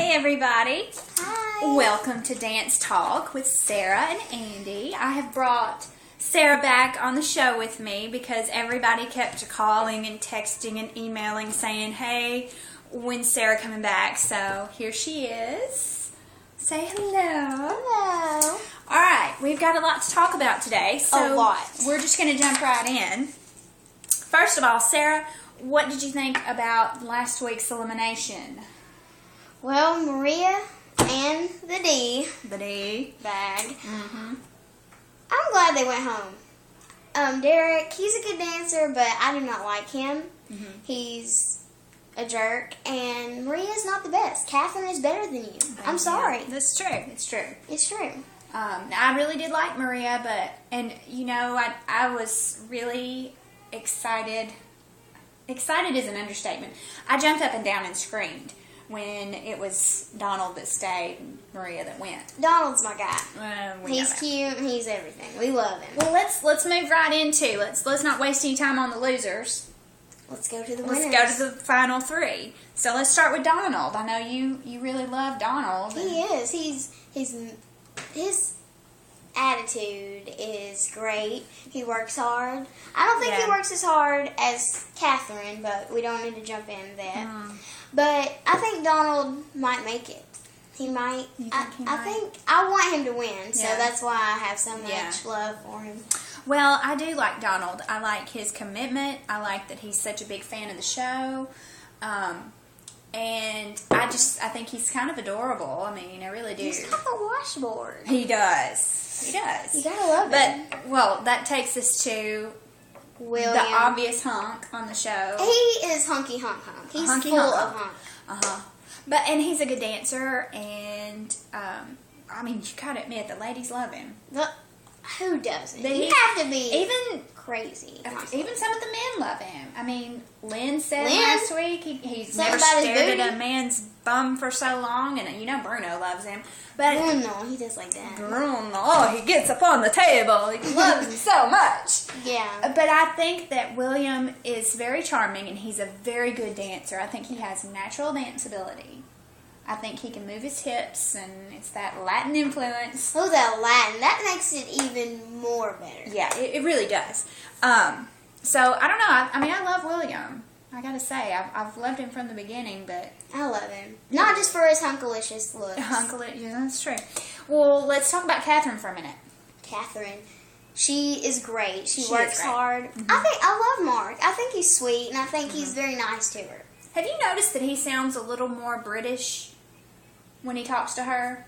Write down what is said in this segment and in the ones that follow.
Hey everybody. Hi. Welcome to Dance Talk with Sarah and Andy. I have brought Sarah back on the show with me because everybody kept calling and texting and emailing saying, hey, when's Sarah coming back? So here she is. Say hello. Hello. Alright, we've got a lot to talk about today. So A lot. We're just going to jump right in. First of all, Sarah, what did you think about last week's elimination? Well, Maria and the D bag. I'm glad they went home. Derek, he's a good dancer, but I do not like him. He's a jerk, and Maria's not the best. Catherine is better than you. I'm sorry. Yeah, that's true. It's true. It's true. I really did like Maria, and you know, I was really excited. Excited is an understatement. I jumped up and down and screamed when it was Donald that stayed and Maria that went. Donald's my guy. He's cute and he's everything. We love him. Well, let's move right into let's not waste any time on the losers. Let's go to the winners. Let's go to the final three. So let's start with Donald. I know you really love Donald. He is. His attitude is great. He works hard. I don't think he works as hard as Catherine, but we don't need to jump into that. But I think Donald might make it. He might. I think I want him to win, so that's why I have so much love for him. Well, I do like Donald. I like his commitment. I like that he's such a big fan of the show. And I think he's kind of adorable. I mean, I really do. He's got the washboard. He does. He does. You gotta love it. But, well, that takes us to William. the obvious hunk on the show. He is hunky hunk hunk. He's hunky full hunk. of hunk. And he's a good dancer, and I mean, you gotta admit, the ladies love him. Who doesn't? You have to be even crazy. Even some of the men love him. I mean, Lynn said last week he's never about stared at a man's bum for so long, and you know Bruno loves him. But Bruno, he does like that. Bruno, he gets up on the table. He loves him so much. Yeah. But I think that William is very charming, and he's a very good dancer. I think he has natural dance ability. I think he can move his hips, and it's that Latin influence. Oh, that Latin. That makes it even more better. Yeah, it really does. So, I don't know. I mean, I love William. I gotta say, I've loved him from the beginning, but... I love him. Not just for his hunkalicious looks. Yeah, that's true. Well, let's talk about Catherine for a minute. Catherine. She is great. She works great. hard. I love Mark. I think he's sweet, and I think he's very nice to her. Have you noticed that he sounds a little more British when he talks to her?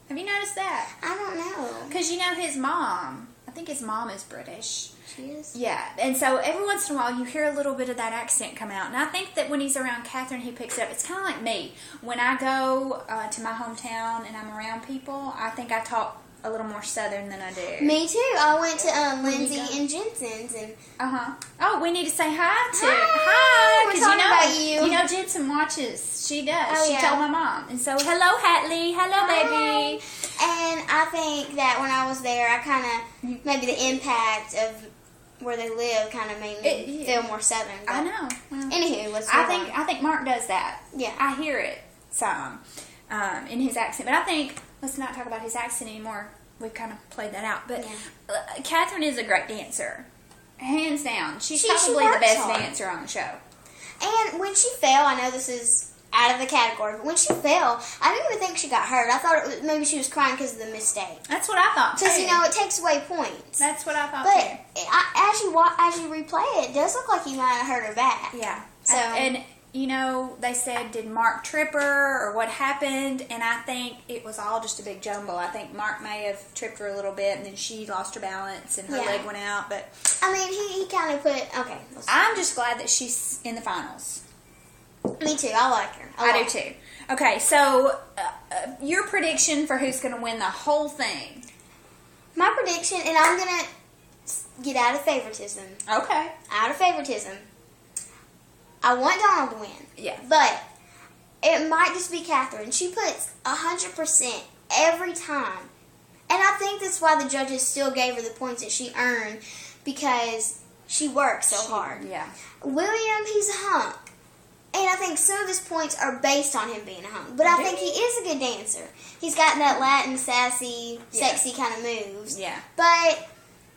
Have you noticed that? I don't know. Because you know his mom. I think his mom is British. She is? Yeah, and so every once in a while you hear a little bit of that accent come out. And I think that when he's around Catherine, he picks it up. It's kind of like me. When I go to my hometown and I'm around people, I think I talk a little more Southern than I do. Me too. I went to Lindsay and Jensen's and Oh, we need to say hi to Hi. We're talking about you. You know Jensen watches. She does. Oh, She told my mom. And so hello Hatley. Hello baby. And I think that when I was there, I kind of maybe the impact of where they live kind of made me feel more Southern. I know. Well, anywho, let's I think Mark does that. Yeah. I hear it some in his accent. But I think, let's not talk about his accent anymore. We've kind of played that out. But Catherine is a great dancer. Hands down. She's probably the best dancer on the show. And when she fell, I know this is out of the category, but when she fell, I didn't even think she got hurt. I thought maybe she was crying because of the mistake. That's what I thought, too. Because, you know, it takes away points. That's what I thought, too. But as you replay it, it does look like he might have hurt her back. Yeah. So, and, you know, they said, did Mark trip her or what happened? And I think it was all just a big jumble. I think Mark may have tripped her a little bit, and then she lost her balance, and her leg went out. But I mean, he kind of put, okay. I'm just glad that she's in the finals. Me too. I like her. I do too. Okay, so your prediction for who's going to win the whole thing? My prediction, and I'm going to get out of favoritism. Okay. Out of favoritism. I want Donald to win. Yeah. But it might just be Catherine. She puts 100% every time. And I think that's why the judges still gave her the points that she earned, because she works so hard. Yeah. William, he's a hunk. And I think some of his points are based on him being a hunk. But I think he is a good dancer. He's got that Latin, sassy, sexy kind of moves. Yeah. But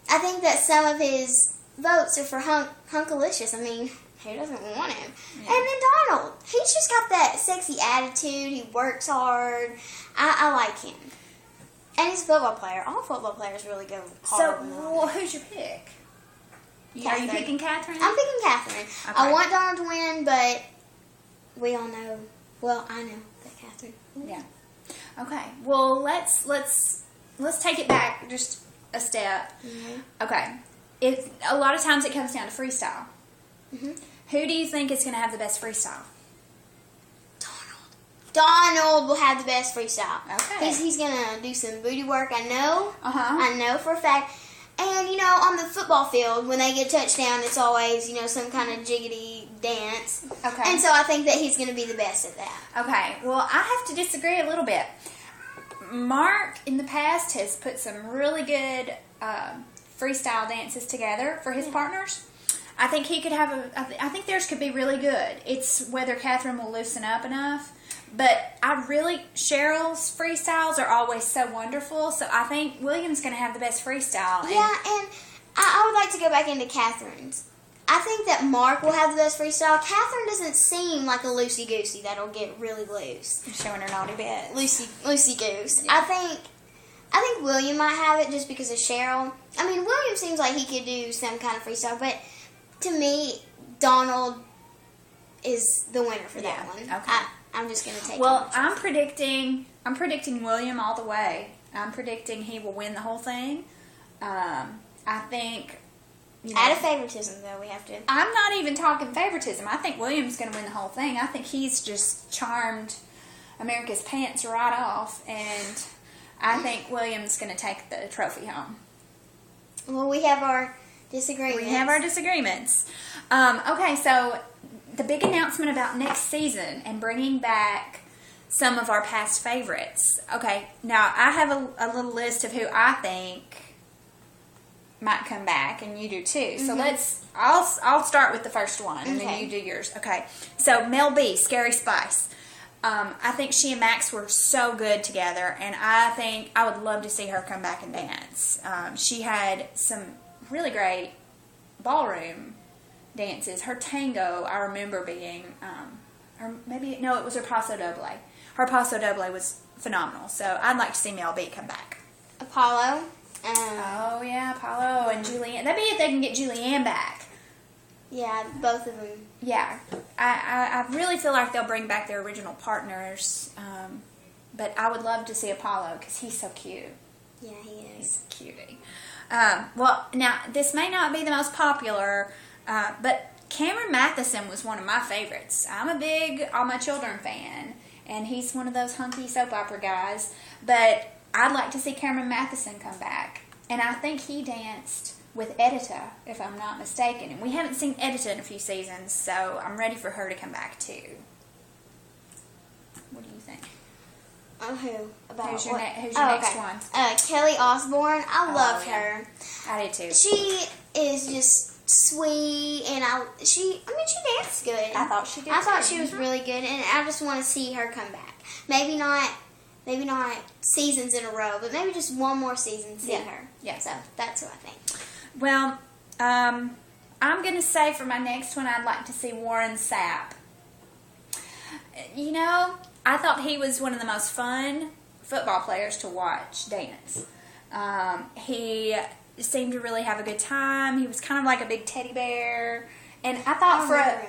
I think that some of his votes are for Hunkalicious. I mean, who doesn't want him? Yeah. And then Donald. He's just got that sexy attitude. He works hard. I like him. And he's a football player. All football players really go hard. So, who's your pick? Are you picking Catherine? I'm picking Catherine. Okay. I want Donald to win, but we all know. Well, I know that Catherine. Yeah. Okay. Well, let's take it back just a step. Mm-hmm. Okay. A lot of times it comes down to freestyle. Mm-hmm. Who do you think is going to have the best freestyle? Donald will have the best freestyle. Okay. He's going to do some booty work, I know. Uh-huh. I know for a fact. And, on the football field, when they get a touchdown, it's always, some kind of jiggity dance. Okay. And so I think that he's going to be the best at that. Okay. Well, I have to disagree a little bit. Mark, in the past, has put some really good freestyle dances together for his partners. I think he could have I think theirs could be really good. It's whether Catherine will loosen up enough. But Cheryl's freestyles are always so wonderful. So I think William's going to have the best freestyle. And I would like to go back into Catherine's. I think that Mark will have the best freestyle. Catherine doesn't seem like a loosey-goosey that'll get really loose. Showing her naughty bit. Loosey-goose. Yeah. I think William might have it just because of Cheryl. I mean, William seems like he could do some kind of freestyle, but to me, Donald is the winner for that one. Okay. I'm just going to take. Well, I'm predicting William all the way. I'm predicting he will win the whole thing. I think. Out of favoritism, though, we have to. I'm not even talking favoritism. I think William's going to win the whole thing. I think he's just charmed America's pants right off, and I think William's going to take the trophy home. Well, we have our disagreements. Okay, so the big announcement about next season and bringing back some of our past favorites. Okay, now I have a little list of who I think might come back, and you do too. So I'll start with the first one, and then you do yours. Okay, so Mel B, Scary Spice. I think she and Max were so good together, and I think I would love to see her come back and dance. She had some really great ballroom dances. Her tango, I remember being, it was her Paso Doble. Her Paso Doble was phenomenal. So I'd like to see Mel B come back. Apollo. Oh yeah, Apollo and Julianne. That'd be if they can get Julianne back. Yeah, both of them. Yeah, I really feel like they'll bring back their original partners. But I would love to see Apollo because he's so cute. Yeah, he is. He's a cutie. Well, now, this may not be the most popular, but Cameron Matheson was one of my favorites. I'm a big All My Children fan, and he's one of those hunky soap opera guys. But I'd like to see Cameron Matheson come back. And I think he danced with Edita, if I'm not mistaken. And we haven't seen Edita in a few seasons, so I'm ready for her to come back, too. What do you think? Who's your next one? Kelly Osbourne. I love her. I do too. She is just sweet, and she danced good. I thought she did. I thought she was really good, and I just want to see her come back. Maybe not seasons in a row, but maybe just one more season seeing her. Yeah. So that's what I think. Well, I'm going to say for my next one, I'd like to see Warren Sapp. I thought he was one of the most fun football players to watch dance. He seemed to really have a good time. He was kind of like a big teddy bear, and I thought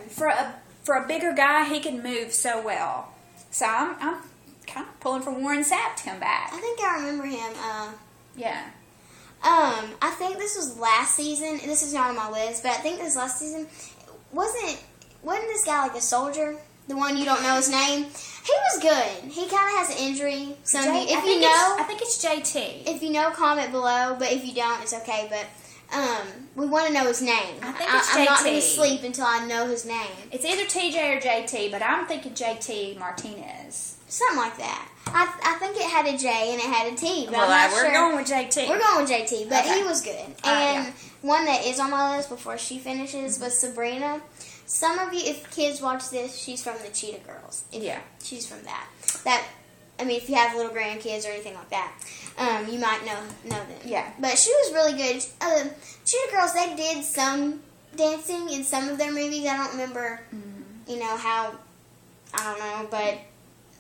for a bigger guy, he could move so well. So I'm kind of pulling for Warren Sapp to come back. I think I remember him. Yeah. I think this was last season. This is not on my list, but I think this last season wasn't this guy like a soldier? The one you don't know his name. He was good. He kind of has an injury. I think it's JT. If you know, comment below. But if you don't, it's okay. But we want to know his name. I think it's JT. I'm not going to sleep until I know his name. It's either TJ or JT, but I'm thinking JT Martinez. Something like that. I think it had a J and it had a T. But we're going with JT. We're going with JT, but okay. He was good. And one that is on my list before she finishes was Sabrina. some of you, if kids watch this, she's from the Cheetah Girls. Yeah. She's from that. I mean, if you have little grandkids or anything like that, you might know them. Yeah. But she was really good. Cheetah Girls, they did some dancing in some of their movies. I don't remember, how, I don't know, but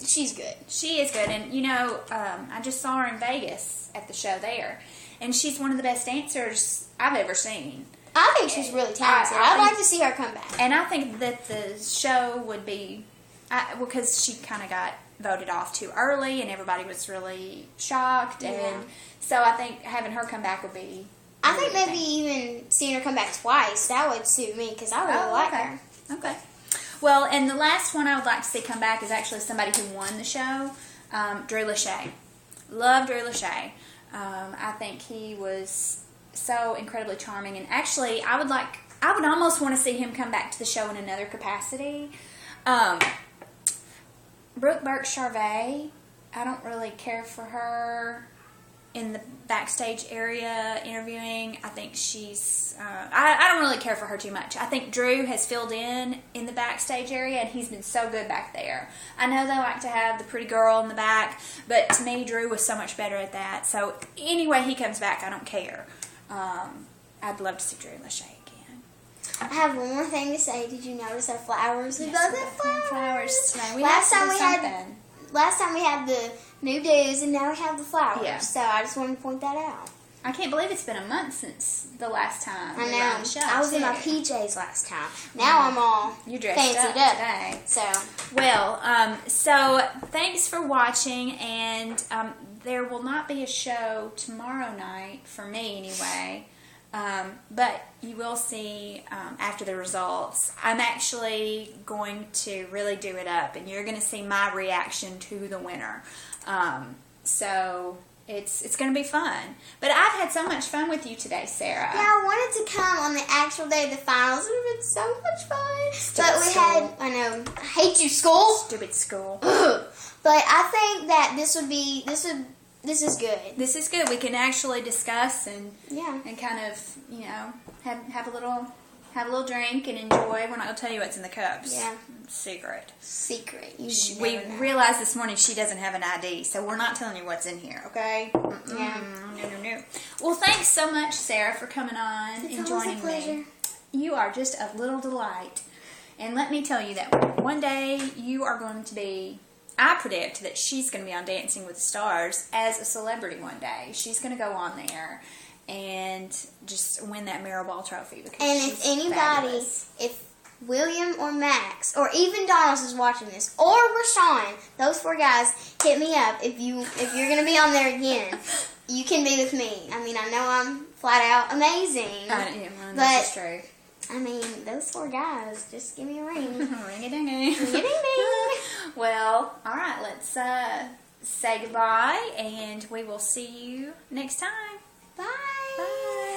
she's good. She is good. And, I just saw her in Vegas at the show there. And she's one of the best dancers I've ever seen. I think she's really talented. I'd like to see her come back. And I think that the show would be, because she kind of got voted off too early, and everybody was really shocked. Yeah. And so I think having her come back would be. I think maybe even seeing her come back twice, that would suit me, because I really like her. Okay. Well, and the last one I would like to see come back is actually somebody who won the show, Drew Lachey. Love Drew Lachey. I think he was so incredibly charming, and actually, I would almost want to see him come back to the show in another capacity. Brooke Burke-Charvet, I don't really care for her in the backstage area interviewing. I think she's, I don't really care for her too much. I think Drew has filled in the backstage area, and he's been so good back there. I know they like to have the pretty girl in the back, but to me, Drew was so much better at that. So anyway he comes back, I don't care. I'd love to see Drew Lachey again. I have one more thing to say. Did you notice our flowers? We both have flowers today. Last time we had the new dues, and now we have the flowers. Yeah. So I just wanted to point that out. I can't believe it's been a month since the last time I we were on know. the show. I was in my PJs last time. Now I'm all you dressed fancied up up today. So So thanks for watching, and there will not be a show tomorrow night for me anyway. But you will see after the results. I'm actually going to really do it up, and you're going to see my reaction to the winner. So it's going to be fun. But I've had so much fun with you today, Sarah. yeah, I wanted to come on the actual day of the finals. It would have been so much fun. Stupid But we school. had, I know, I hate you, school. Stupid school. But I think that this is good. This is good. We can actually discuss and Yeah. kind of, have a little drink and enjoy. We're not going to tell you what's in the cups. Yeah. Secret. Secret. We realized this morning she doesn't have an ID, so we're not telling you what's in here, okay? Yeah. No. Well, thanks so much, Sarah, for coming on and joining a pleasure. me. You are just a little delight. And let me tell you that one day you are going to be, I predict that she's going to be on Dancing with the Stars as a celebrity one day. She's going to go on there and just win that Mirrorball trophy. Because And if anybody, if William or Max, or even Donald is watching this, or Rashawn, those 4 guys, hit me up if you're going to be on there again. You can be with me. I mean, I know I'm flat out amazing. That's true. I mean, those 4 guys, just give me a ring. Ring-a-ding-a. Ring-a-ding-ding. Well, all right, let's say goodbye, and we will see you next time. Bye. Bye.